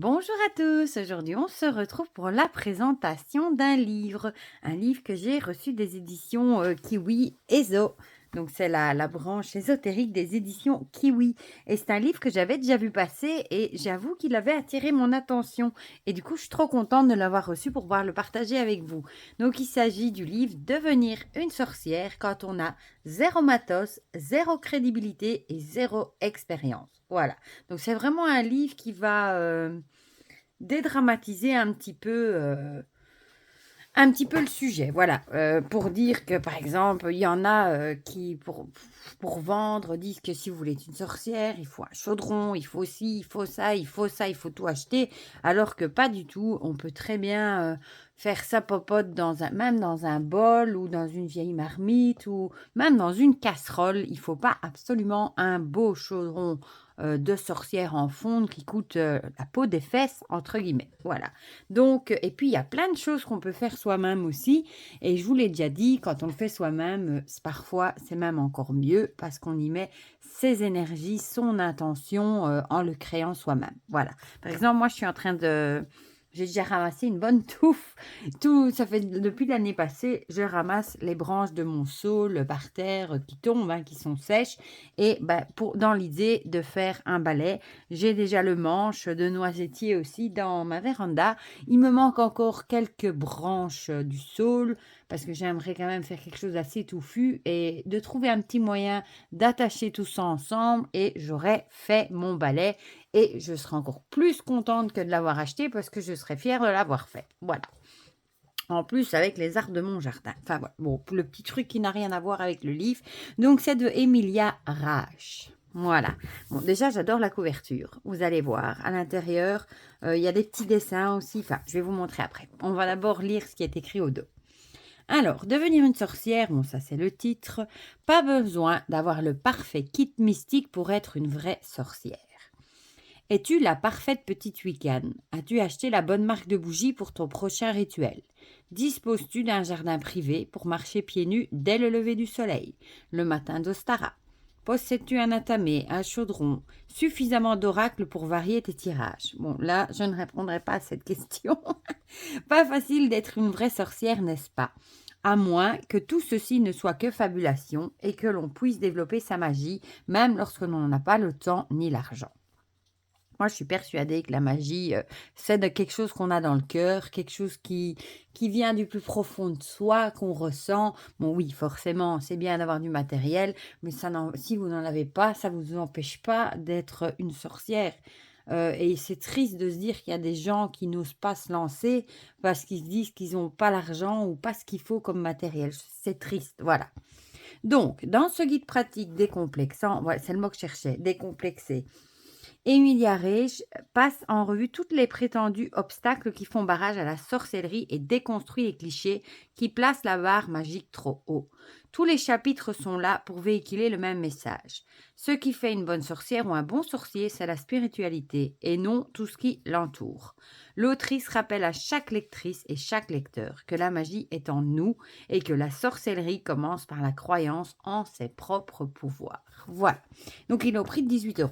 Bonjour à tous, aujourd'hui on se retrouve pour la présentation d'un un livre que j'ai reçu des éditions Kiwi Ezo. Donc c'est la branche ésotérique des éditions Kiwi. Et c'est un livre que j'avais déjà vu passer et j'avoue qu'il avait attiré mon attention. Et du coup je suis trop contente de l'avoir reçu pour pouvoir le partager avec vous. Donc il s'agit du livre Devenir une sorcière quand on a zéro matos, zéro crédibilité et zéro expérience. Voilà. Donc c'est vraiment un livre qui va dédramatiser un petit peu le sujet. Voilà. Pour dire que par exemple, il y en a qui pour vendre disent que si vous voulez être une sorcière, il faut un chaudron, il faut ci, il faut ça, il faut ça, il faut tout acheter. Alors que pas du tout. On peut très bien faire sa popote même dans un bol ou dans une vieille marmite ou même dans une casserole. Il faut pas absolument un beau chaudron de sorcière en fonte qui coûte la peau des fesses, entre guillemets. Voilà. Donc, et puis il y a plein de choses qu'on peut faire soi-même aussi. Et je vous l'ai déjà dit, quand on le fait soi-même, parfois c'est même encore mieux parce qu'on y met ses énergies, son intention en le créant soi-même. Voilà. Par exemple, moi je suis en train de... J'ai déjà ramassé une bonne touffe. Ça fait depuis l'année passée, je ramasse les branches de mon saule par terre qui tombent, hein, qui sont sèches. Et dans l'idée de faire un balai, j'ai déjà le manche de noisetier aussi dans ma véranda. Il me manque encore quelques branches du saule parce que j'aimerais quand même faire quelque chose d'assez touffu et de trouver un petit moyen d'attacher tout ça ensemble et j'aurais fait mon balai. Et je serai encore plus contente que de l'avoir acheté parce que je serai fière de l'avoir fait. Voilà. En plus, avec les arbres de mon jardin. Enfin, voilà. Bon, le petit truc qui n'a rien à voir avec le livre. Donc, c'est de Emilia Rache. Voilà. Bon, déjà, j'adore la couverture. Vous allez voir. À l'intérieur, il y a des petits dessins aussi. Enfin, je vais vous montrer après. On va d'abord lire ce qui est écrit au dos. Alors, devenir une sorcière, bon, ça c'est le titre. Pas besoin d'avoir le parfait kit mystique pour être une vraie sorcière. Es-tu la parfaite petite Wiccan? As-tu acheté la bonne marque de bougies pour ton prochain rituel? Disposes-tu d'un jardin privé pour marcher pieds nus dès le lever du soleil, le matin d'Ostara? Possèdes-tu un atamé, un chaudron, suffisamment d'oracles pour varier tes tirages? Bon, là, je ne répondrai pas à cette question. Pas facile d'être une vraie sorcière, n'est-ce pas? À moins que tout ceci ne soit que fabulation et que l'on puisse développer sa magie, même lorsque l'on n'a pas le temps ni l'argent. Moi, je suis persuadée que la magie, c'est de quelque chose qu'on a dans le cœur, quelque chose qui vient du plus profond de soi, qu'on ressent. Bon, oui, forcément, c'est bien d'avoir du matériel, mais si vous n'en avez pas, ça ne vous empêche pas d'être une sorcière. Et c'est triste de se dire qu'il y a des gens qui n'osent pas se lancer parce qu'ils se disent qu'ils n'ont pas l'argent ou pas ce qu'il faut comme matériel. C'est triste, voilà. Donc, dans ce guide pratique décomplexant, voilà, c'est le mot que je cherchais, décomplexé. Emilia Reich passe en revue tous les prétendus obstacles qui font barrage à la sorcellerie et déconstruit les clichés qui placent la barre magique trop haut. Tous les chapitres sont là pour véhiculer le même message. Ce qui fait une bonne sorcière ou un bon sorcier, c'est la spiritualité et non tout ce qui l'entoure. L'autrice rappelle à chaque lectrice et chaque lecteur que la magie est en nous et que la sorcellerie commence par la croyance en ses propres pouvoirs. Voilà. Donc il est au prix de 18 €.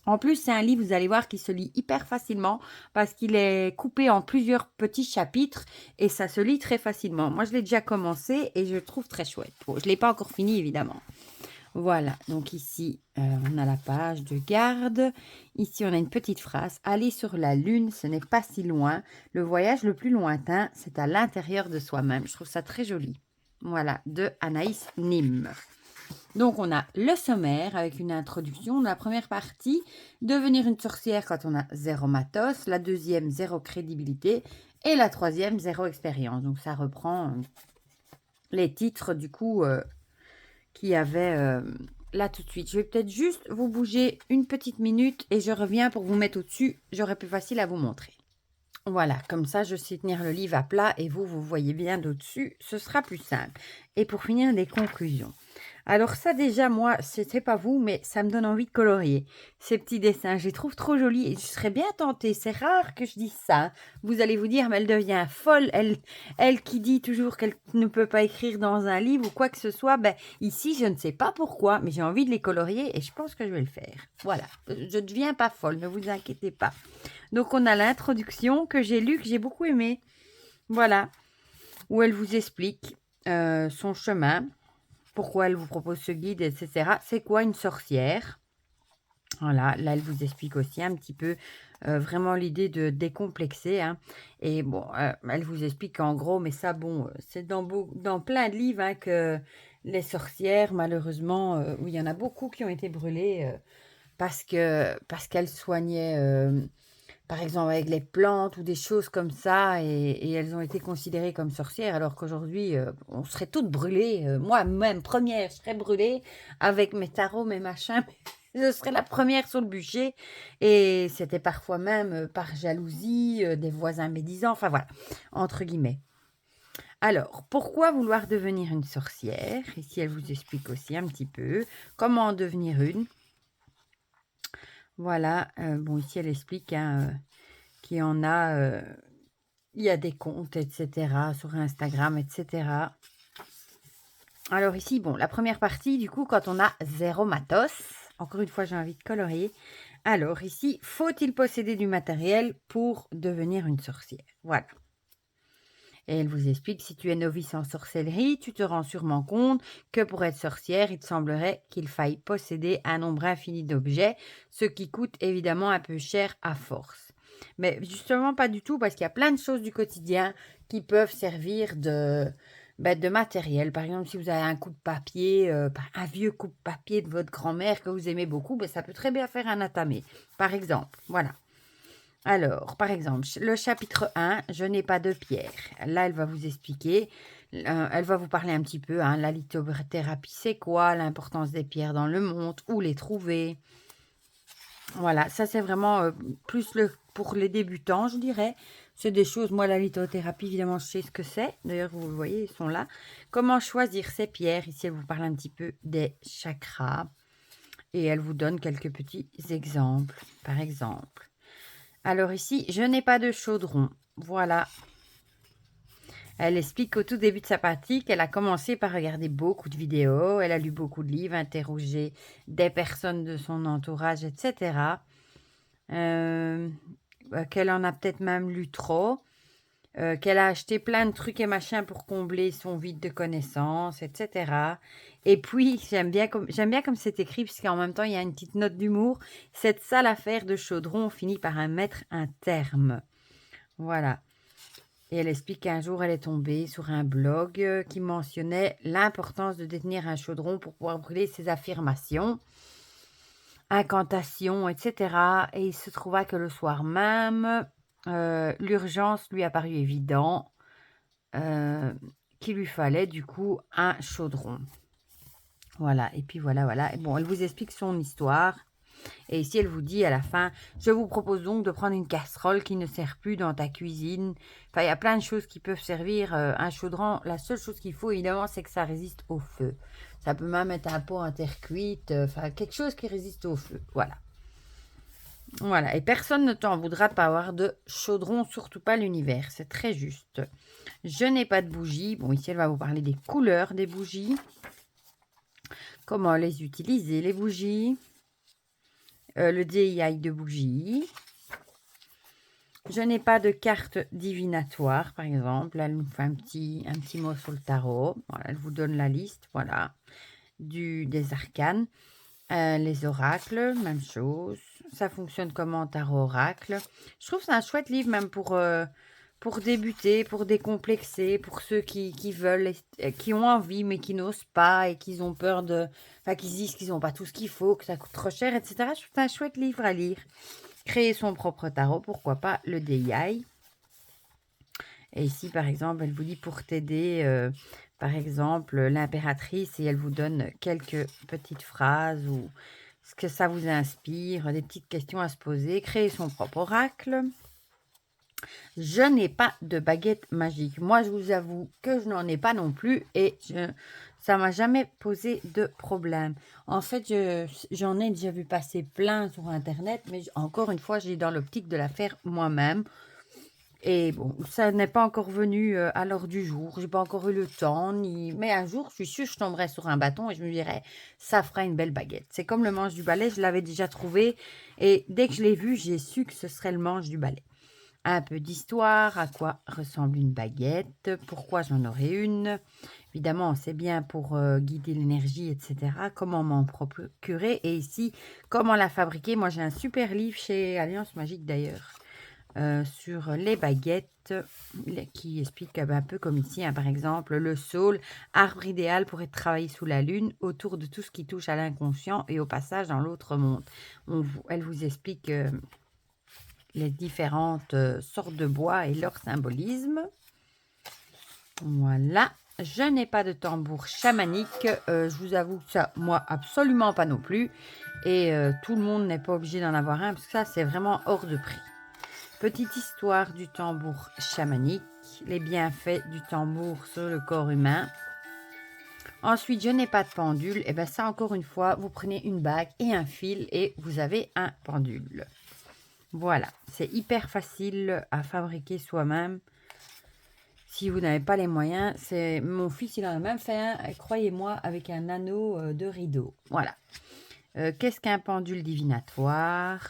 En plus, c'est un livre, vous allez voir, qui se lit hyper facilement parce qu'il est coupé en plusieurs petits chapitres et ça se lit très facilement. Moi, je l'ai déjà commencé et je le trouve très chouette. Bon, je ne l'ai pas encore fini, évidemment. Voilà, donc ici, on a la page de garde. Ici, on a une petite phrase. Aller sur la lune, ce n'est pas si loin. Le voyage le plus lointain, c'est à l'intérieur de soi-même. Je trouve ça très joli. Voilà, de Anaïs Nim. Donc, on a le sommaire avec une introduction. La première partie, devenir une sorcière quand on a zéro matos. La deuxième, zéro crédibilité. Et la troisième, zéro expérience. Donc, ça reprend les titres, du coup, qu'il y avait là tout de suite. Je vais peut-être juste vous bouger une petite minute et je reviens pour vous mettre au-dessus. J'aurai plus facile à vous montrer. Voilà, comme ça, je sais tenir le livre à plat et vous voyez bien d'au-dessus. Ce sera plus simple. Et pour finir, les conclusions. Alors ça déjà, moi, c'est pas vous, mais ça me donne envie de colorier ces petits dessins. Je les trouve trop jolis et je serais bien tentée. C'est rare que je dise ça, hein. Vous allez vous dire, mais elle devient folle. Elle qui dit toujours qu'elle ne peut pas écrire dans un livre ou quoi que ce soit. Ben, ici, je ne sais pas pourquoi, mais j'ai envie de les colorier et je pense que je vais le faire. Voilà, je ne deviens pas folle, ne vous inquiétez pas. Donc, on a l'introduction que j'ai lue, que j'ai beaucoup aimée. Voilà, où elle vous explique son chemin, pourquoi elle vous propose ce guide, etc. C'est quoi une sorcière? Voilà, là, elle vous explique aussi un petit peu vraiment l'idée de décomplexer. Hein. Et bon, elle vous explique en gros, mais ça, bon, c'est dans plein de livres hein, que les sorcières, malheureusement, où il y en a beaucoup qui ont été brûlées parce qu'elles soignaient, par exemple, avec les plantes ou des choses comme ça, et elles ont été considérées comme sorcières, alors qu'aujourd'hui, on serait toutes brûlées. Moi-même, première, je serais brûlée avec mes tarots, mes machins. Je serais la première sur le bûcher. Et c'était parfois même par jalousie, des voisins médisants, enfin voilà, entre guillemets. Alors, pourquoi vouloir devenir une sorcière? Ici, elle vous explique aussi un petit peu comment en devenir une. Voilà, bon, ici, elle explique qu'il y en a, il y a des comptes, etc., sur Instagram, etc. Alors ici, bon, la première partie, du coup, quand on a zéro matos, encore une fois, j'ai envie de colorier. Alors ici, faut-il posséder du matériel pour devenir une sorcière? Voilà. Et elle vous explique, si tu es novice en sorcellerie, tu te rends sûrement compte que pour être sorcière, il te semblerait qu'il faille posséder un nombre infini d'objets, ce qui coûte évidemment un peu cher à force. Mais justement, pas du tout, parce qu'il y a plein de choses du quotidien qui peuvent servir de matériel. Par exemple, si vous avez un coup de papier, un vieux coup de papier de votre grand-mère que vous aimez beaucoup, ça peut très bien faire un atamé, par exemple. Voilà. Alors, par exemple, le chapitre 1, je n'ai pas de pierre. Là, elle va vous expliquer, elle va vous parler un petit peu, la lithothérapie, c'est quoi, l'importance des pierres dans le monde, où les trouver. Voilà, ça c'est vraiment plus pour les débutants, je dirais. C'est des choses, moi la lithothérapie, évidemment, je sais ce que c'est. D'ailleurs, vous le voyez, ils sont là. Comment choisir ces pierres? Ici, elle vous parle un petit peu des chakras. Et elle vous donne quelques petits exemples, par exemple. Alors ici, je n'ai pas de chaudron. Voilà. Elle explique qu'au tout début de sa pratique, elle a commencé par regarder beaucoup de vidéos, elle a lu beaucoup de livres, interrogé des personnes de son entourage, etc. Qu'elle en a peut-être même lu trop, qu'elle a acheté plein de trucs et machins pour combler son vide de connaissances, etc. Et puis, j'aime bien comme c'est écrit, puisqu'en même temps, il y a une petite note d'humour. Cette sale affaire de chaudron finit par mettre un terme. Voilà. Et elle explique qu'un jour, elle est tombée sur un blog qui mentionnait l'importance de détenir un chaudron pour pouvoir brûler ses affirmations, incantations, etc. Et il se trouva que le soir même, l'urgence lui a paru évident, qu'il lui fallait du coup un chaudron. Voilà, et puis voilà. Et bon, elle vous explique son histoire. Et ici, elle vous dit à la fin, je vous propose donc de prendre une casserole qui ne sert plus dans ta cuisine. Enfin, il y a plein de choses qui peuvent servir. Un chaudron, la seule chose qu'il faut, évidemment, c'est que ça résiste au feu. Ça peut même être un pot en terre cuite, enfin, quelque chose qui résiste au feu. Voilà. Voilà, et personne ne t'en voudra de pas avoir de chaudron, surtout pas l'univers. C'est très juste. Je n'ai pas de bougies. Bon, ici, elle va vous parler des couleurs des bougies. Comment les utiliser, les bougies. Le DIY de bougies. Je n'ai pas de carte divinatoire, par exemple. Là, elle nous fait un petit mot sur le tarot. Voilà, elle vous donne la liste, voilà, des arcanes. Les oracles, même chose. Ça fonctionne comment, tarot oracle? Je trouve que c'est un chouette livre, même pour débuter, pour décomplexer, pour ceux qui veulent, qui ont envie, mais qui n'osent pas et qui ont peur de... Enfin, qui se disent qu'ils n'ont pas tout ce qu'il faut, que ça coûte trop cher, etc. Je trouve que c'est un chouette livre à lire. Créer son propre tarot, pourquoi pas, le DIY. Et ici, par exemple, elle vous dit pour t'aider, par exemple, l'impératrice, et elle vous donne quelques petites phrases ou ce que ça vous inspire, des petites questions à se poser. Créer son propre oracle. Je n'ai pas de baguette magique. Moi, je vous avoue que je n'en ai pas non plus et ça m'a jamais posé de problème. En fait, j'en ai déjà vu passer plein sur Internet, mais encore une fois, j'ai dans l'optique de la faire moi-même. Et bon, ça n'est pas encore venu à l'heure du jour. J'ai pas encore eu le temps. Mais un jour, je suis sûre, je tomberai sur un bâton et je me dirais, ça fera une belle baguette. C'est comme le manche du balai, je l'avais déjà trouvé. Et dès que je l'ai vu, j'ai su que ce serait le manche du balai. Un peu d'histoire, à quoi ressemble une baguette, pourquoi j'en aurais une. Évidemment, c'est bien pour guider l'énergie, etc. Comment m'en procurer. Et ici, comment la fabriquer. Moi, j'ai un super livre chez Alliance Magique d'ailleurs. Sur les baguettes qui explique un peu comme ici, hein, par exemple, le saule, arbre idéal pour être travaillé sous la lune, autour de tout ce qui touche à l'inconscient et au passage dans l'autre monde. Elle vous explique les différentes sortes de bois et leur symbolisme. Voilà. Je n'ai pas de tambour chamanique. Je vous avoue que ça, moi, absolument pas non plus. Et tout le monde n'est pas obligé d'en avoir un parce que ça, c'est vraiment hors de prix. Petite histoire du tambour chamanique, les bienfaits du tambour sur le corps humain. Ensuite, je n'ai pas de pendule. Et bien ça, encore une fois, vous prenez une bague et un fil et vous avez un pendule. Voilà, c'est hyper facile à fabriquer soi-même. Si vous n'avez pas les moyens, c'est mon fils, il en a même fait un, croyez-moi, avec un anneau de rideau. Voilà. Qu'est-ce qu'un pendule divinatoire ?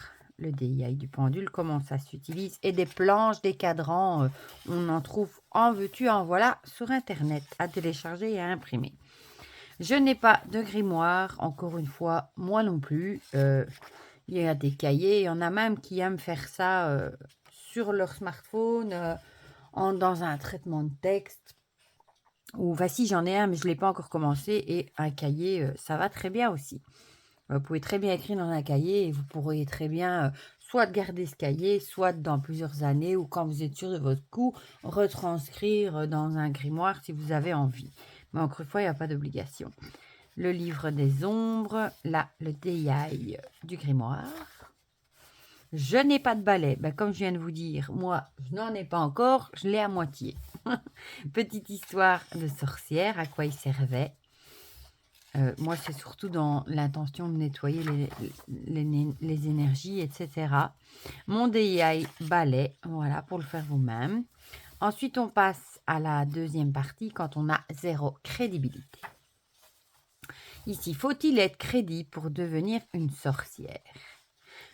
Le DIY du pendule, comment ça s'utilise, et des planches, des cadrans, on en trouve en veux-tu, en voilà, sur Internet, à télécharger et à imprimer. Je n'ai pas de grimoire, encore une fois, moi non plus. Il y a des cahiers, il y en a même qui aiment faire ça sur leur smartphone, dans un traitement de texte. Ou, si, j'en ai un, mais je ne l'ai pas encore commencé, et un cahier, ça va très bien aussi. Vous pouvez très bien écrire dans un cahier et vous pourriez très bien soit garder ce cahier, soit dans plusieurs années ou quand vous êtes sûr de votre coup, retranscrire dans un grimoire si vous avez envie. Mais encore une fois, il n'y a pas d'obligation. Le livre des ombres, là, le DIY du grimoire. Je n'ai pas de balai. Comme je viens de vous dire, moi, je n'en ai pas encore, je l'ai à moitié. Petite histoire de sorcière, à quoi il servait. Moi, c'est surtout dans l'intention de nettoyer les énergies, etc. Mon DIY balai, voilà, pour le faire vous-même. Ensuite, on passe à la deuxième partie quand on a zéro crédibilité. Ici, faut-il être crédible pour devenir une sorcière ?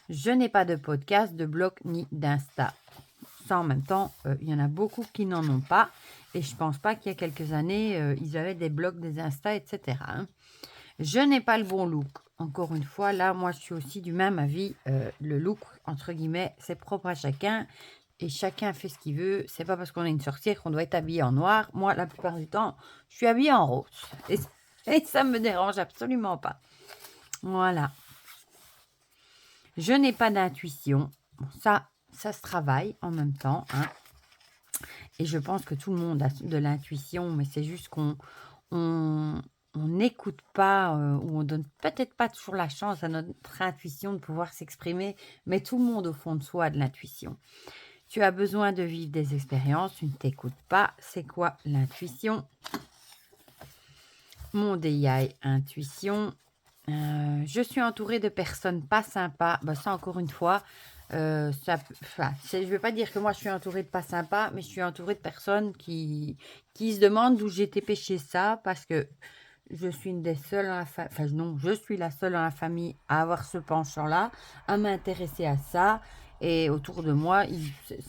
Je n'ai pas de podcast, de blog ni d'Insta. Ça, en même temps, il y en a beaucoup qui n'en ont pas. Et je ne pense pas qu'il y a quelques années, ils avaient des blogs, des Insta, etc. Je n'ai pas le bon look. Encore une fois, là, moi, je suis aussi du même avis. Le look, entre guillemets, c'est propre à chacun. Et chacun fait ce qu'il veut. C'est pas parce qu'on est une sorcière qu'on doit être habillé en noir. Moi, la plupart du temps, je suis habillée en rose. Et ça me dérange absolument pas. Voilà. Je n'ai pas d'intuition. Ça se travaille en même temps. Hein. Et je pense que tout le monde a de l'intuition, mais c'est juste qu'on n'écoute pas ou on donne peut-être pas toujours la chance à notre intuition de pouvoir s'exprimer, mais tout le monde au fond de soi a de l'intuition. Tu as besoin de vivre des expériences, tu ne t'écoutes pas. C'est quoi l'intuition ? Mon DIY intuition. Je suis entourée de personnes pas sympas. Ça, encore une fois, je ne vais pas dire que moi, je suis entourée de pas sympas, mais je suis entourée de personnes qui se demandent d'où j'ai été pêcher ça, parce que je suis une des seules dans la famille, non, je suis la seule dans la famille à avoir ce penchant-là, à m'intéresser à ça. Et autour de moi,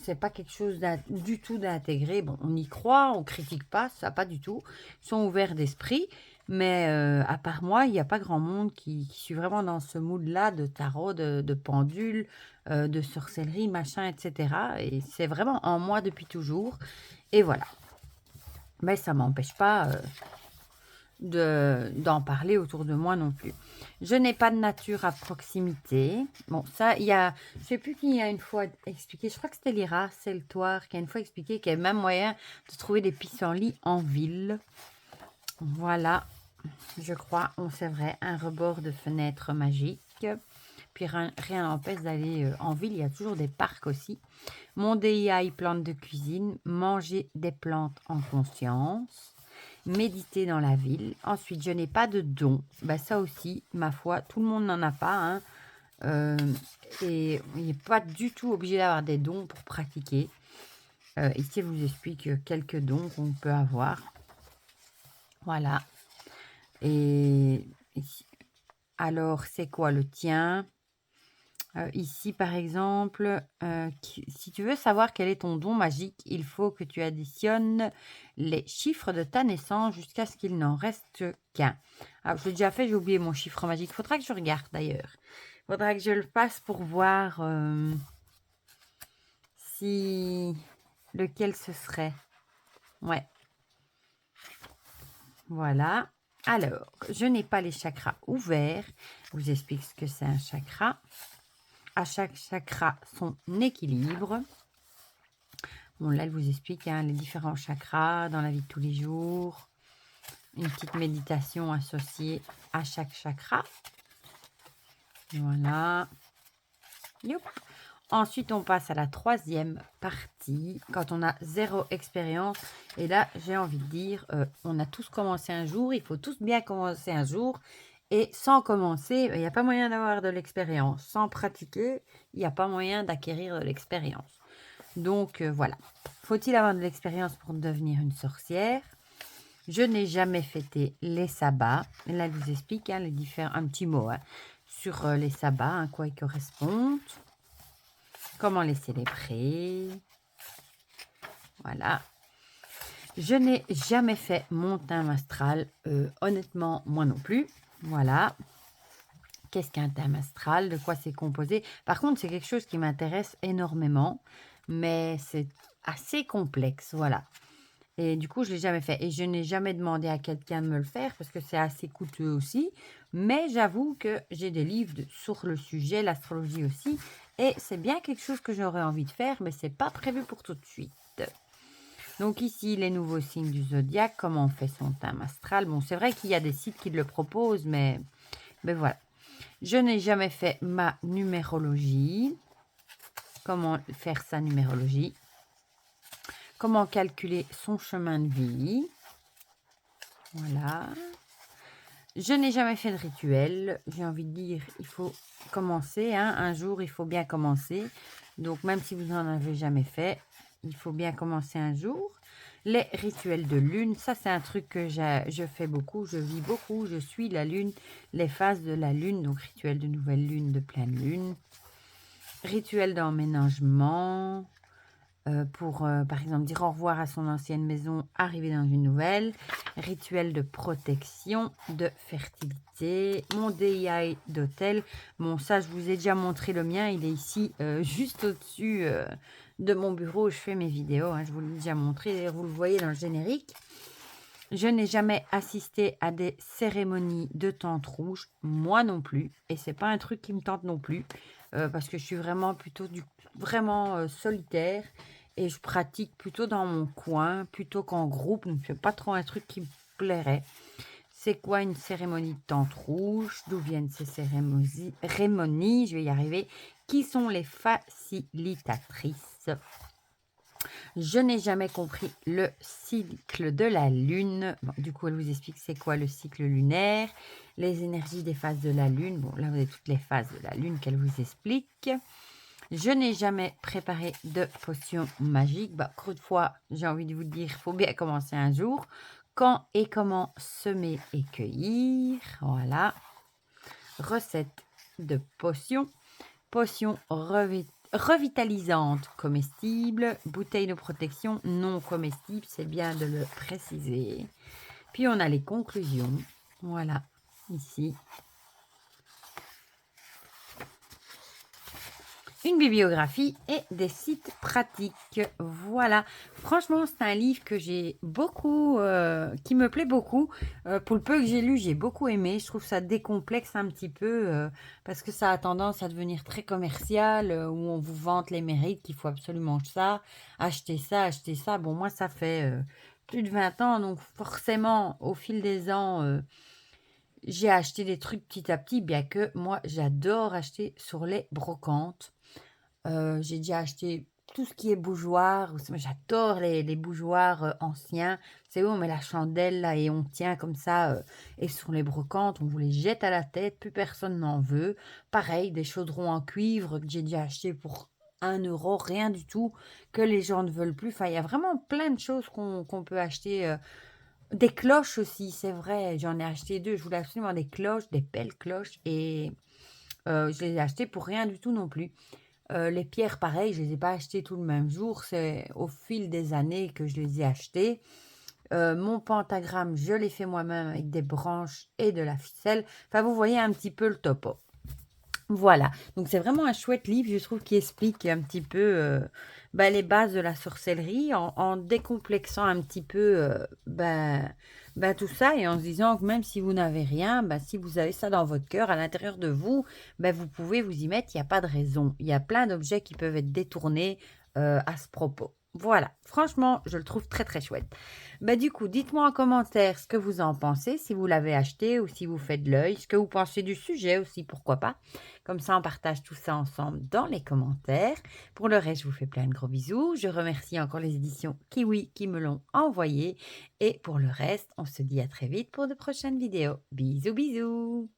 c'est pas quelque chose du tout d'intégré. Bon, on y croit, on critique pas, ça pas du tout. Ils sont ouverts d'esprit. Mais à part moi, il n'y a pas grand monde qui suis vraiment dans ce mood-là de tarot, de pendule, de sorcellerie, machin, etc. Et c'est vraiment en moi depuis toujours. Et voilà. Mais ça ne m'empêche pas d'en parler autour de moi non plus. Je n'ai pas de nature à proximité. Bon, ça, il y a... Je ne sais plus qui a une fois expliqué, je crois que c'était Lyra Seltoire qui a une fois expliqué qu'il y avait même moyen de trouver des pissenlits en ville. Voilà. Je crois, c'est vrai, un rebord de fenêtre magique. Puis rien n'empêche d'aller en ville, il y a toujours des parcs aussi. Mon DIY, plantes de cuisine, manger des plantes en conscience, méditer dans la ville. Ensuite, je n'ai pas de dons. Ça aussi, ma foi, tout le monde n'en a pas. Hein. Et il n'est pas du tout obligé d'avoir des dons pour pratiquer. Ici, elle vous explique quelques dons qu'on peut avoir. Voilà. Et ici, alors, c'est quoi le tien? Ici, par exemple, si tu veux savoir quel est ton don magique, il faut que tu additionnes les chiffres de ta naissance jusqu'à ce qu'il n'en reste qu'un. Alors, je l'ai déjà fait, j'ai oublié mon chiffre magique. Il faudra que je regarde d'ailleurs. Il faudra que je le fasse pour voir si lequel ce serait. Ouais, voilà. Alors, je n'ai pas les chakras ouverts. Je vous explique ce que c'est un chakra. À chaque chakra, son équilibre. Bon, là, elle vous explique les différents chakras dans la vie de tous les jours. Une petite méditation associée à chaque chakra. Voilà. Youp. Ensuite, on passe à la troisième partie, quand on a 0 expérience. Et là, j'ai envie de dire, on a tous commencé un jour, il faut tous bien commencer un jour. Et sans commencer, il n'y a pas moyen d'avoir de l'expérience. Sans pratiquer, il n'y a pas moyen d'acquérir de l'expérience. Donc, voilà. Faut-il avoir de l'expérience pour devenir une sorcière? Je n'ai jamais fêté les sabbats. Et là, elle vous explique un petit mot sur les sabbats, à quoi ils correspondent. Comment les célébrer. Voilà. Je n'ai jamais fait mon thème astral. Honnêtement, moi non plus. Voilà. Qu'est-ce qu'un thème astral? De quoi c'est composé? Par contre, c'est quelque chose qui m'intéresse énormément. Mais c'est assez complexe. Voilà. Et du coup, je ne l'ai jamais fait. Et je n'ai jamais demandé à quelqu'un de me le faire parce que c'est assez coûteux aussi. Mais j'avoue que j'ai des livres sur le sujet, l'astrologie aussi. Et c'est bien quelque chose que j'aurais envie de faire, mais ce n'est pas prévu pour tout de suite. Donc ici, les nouveaux signes du zodiaque, comment on fait son thème astral. Bon, c'est vrai qu'il y a des sites qui le proposent, mais voilà. Je n'ai jamais fait ma numérologie. Comment faire sa numérologie? Comment calculer son chemin de vie? Voilà. Je n'ai jamais fait de rituel. J'ai envie de dire, il faut commencer. Un jour, il faut bien commencer. Donc, même si vous n'en avez jamais fait, il faut bien commencer un jour. Les rituels de lune, ça, c'est un truc que je fais beaucoup. Je vis beaucoup. Je suis la lune, les phases de la lune. Donc, rituel de nouvelle lune, de pleine lune. Rituel d'emménagement. Pour, par exemple, dire au revoir à son ancienne maison, arriver dans une nouvelle. Rituel de protection, de fertilité. Mon DIY d'hôtel. Bon, ça, je vous ai déjà montré le mien. Il est ici, juste au-dessus de mon bureau où je fais mes vidéos. Je vous l'ai déjà montré. D'ailleurs, vous le voyez dans le générique. Je n'ai jamais assisté à des cérémonies de tente rouge. Moi non plus. Et c'est pas un truc qui me tente non plus. Parce que je suis vraiment plutôt solitaire. Et je pratique plutôt dans mon coin, plutôt qu'en groupe. Donc, c'est pas trop un truc qui me plairait. C'est quoi une cérémonie de tente rouge? D'où viennent ces cérémonies? Je vais y arriver. Qui sont les facilitatrices? Je n'ai jamais compris le cycle de la lune. Bon, du coup, elle vous explique c'est quoi le cycle lunaire, les énergies des phases de la lune. Bon, là, vous avez toutes les phases de la lune qu'elle vous explique. Je n'ai jamais préparé de potion magique. Encore une fois, j'ai envie de vous dire, il faut bien commencer un jour. Quand et comment semer et cueillir. Voilà. Recette de potion. Potion revitalisante comestible. Bouteille de protection non comestible. C'est bien de le préciser. Puis on a les conclusions. Voilà, ici. Une bibliographie et des sites pratiques. Voilà. Franchement, c'est un livre que j'ai beaucoup, qui me plaît beaucoup. Pour le peu que j'ai lu, j'ai beaucoup aimé. Je trouve ça décomplexe un petit peu parce que ça a tendance à devenir très commercial où on vous vante les mérites qu'il faut absolument ça, acheter ça, acheter ça. Bon, moi, ça fait plus de 20 ans, donc forcément, au fil des ans, j'ai acheté des trucs petit à petit, bien que moi, j'adore acheter sur les brocantes. J'ai déjà acheté tout ce qui est bougeoir. J'adore les bougeoirs anciens. C'est où on met la chandelle là et on tient comme ça. Et sur les brocantes, on vous les jette à la tête. Plus personne n'en veut. Pareil, des chaudrons en cuivre que j'ai déjà acheté pour 1 €, rien du tout, que les gens ne veulent plus. Enfin, il y a vraiment plein de choses qu'on peut acheter. Des cloches aussi, c'est vrai, j'en ai acheté 2. Je voulais absolument des cloches, des belles cloches et je les ai achetées pour rien du tout non plus. Les pierres, pareil, je les ai pas achetées tout le même jour, c'est au fil des années que je les ai achetées. Mon pentagramme, je l'ai fait moi-même avec des branches et de la ficelle. Enfin, vous voyez un petit peu le topo. Voilà, donc c'est vraiment un chouette livre, je trouve, qui explique un petit peu, les bases de la sorcellerie en décomplexant un petit peu, tout ça et en se disant que même si vous n'avez rien, si vous avez ça dans votre cœur, à l'intérieur de vous, vous pouvez vous y mettre, il y a pas de raison. Il y a plein d'objets qui peuvent être détournés, à ce propos. Voilà, franchement, je le trouve très, très chouette. Du coup, dites-moi en commentaire ce que vous en pensez, si vous l'avez acheté ou si vous faites de l'œil, ce que vous pensez du sujet aussi, pourquoi pas. Comme ça, on partage tout ça ensemble dans les commentaires. Pour le reste, je vous fais plein de gros bisous. Je remercie encore les éditions Kiwi qui me l'ont envoyé. Et pour le reste, on se dit à très vite pour de prochaines vidéos. Bisous, bisous!